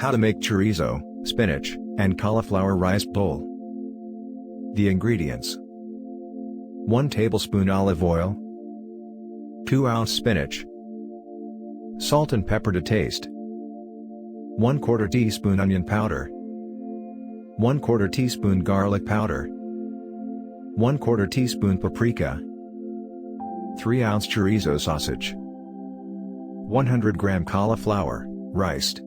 How to make chorizo, spinach, and cauliflower rice bowl. The ingredients: 1 tablespoon olive oil, 2-ounce spinach, salt and pepper to taste, 1/4 teaspoon onion powder, 1/4 teaspoon garlic powder, 1/4 teaspoon paprika, 3-ounce chorizo sausage, 100-gram cauliflower, riced,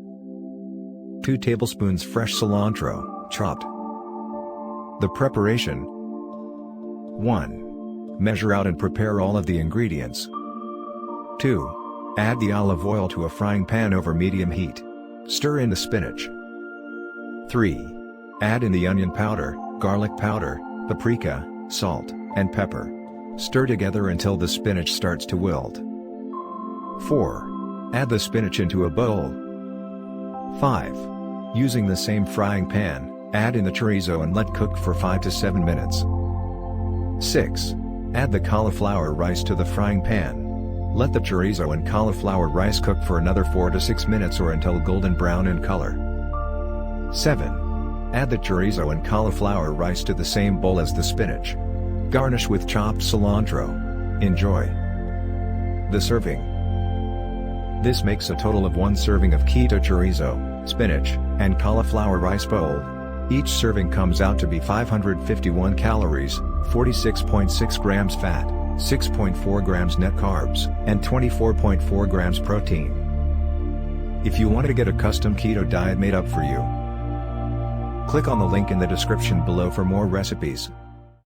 2 tablespoons fresh cilantro, chopped. The preparation: 1. Measure out and prepare all of the ingredients. 2. Add the olive oil to a frying pan over medium heat. Stir in the spinach. 3. Add in the onion powder, garlic powder, paprika, salt, and pepper. Stir together until the spinach starts to wilt. 4. Add the spinach into a bowl. 5. Using the same frying pan, add in the chorizo and let cook for 5 to 7 minutes. 6. Add the cauliflower rice to the frying pan. Let the chorizo and cauliflower rice cook for another 4 to 6 minutes or until golden brown in color. 7. Add the chorizo and cauliflower rice to the same bowl as the spinach. Garnish with chopped cilantro. Enjoy. The serving. This makes a total of 1 serving of keto chorizo, spinach, and cauliflower rice bowl. Each serving comes out to be 551 calories, 46.6 grams fat, 6.4 grams net carbs, and 24.4 grams protein. If you want to get a custom keto diet made up for you, click on the link in the description below for more recipes.